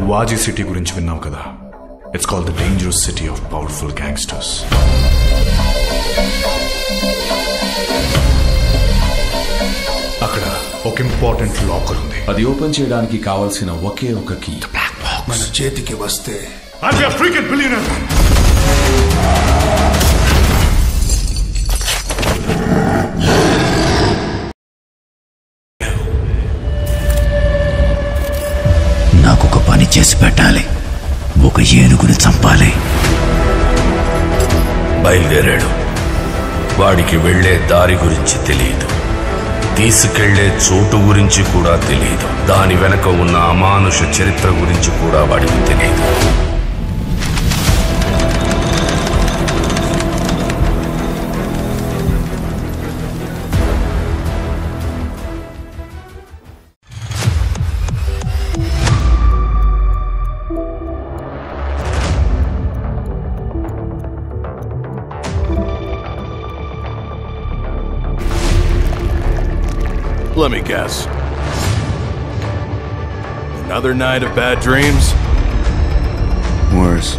వాజీ city గురించి విన్నావు కదా. It's called the dangerous city of powerful gangsters. అక్కడ ఒక ఇంపార్టెంట్ లాకర్ ఉంది. అది ఓపెన్ చేయడానికి కావాల్సిన ఒకే ఒక కీ మన చేతికి వస్తే నాకొక పని చేసి పెట్టాలి. ఒక ఏనుగుని చంపాలి. బయలుదేరాడు. వాడికి వెళ్లే దారి గురించి తెలియదు, తీసుకెళ్లే చోటు గురించి కూడా తెలియదు, దాని వెనక ఉన్న అమానుష చరిత్ర గురించి కూడా వాడికి తెలియదు. Let me guess. Another night of bad dreams? Worse.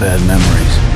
Bad memories.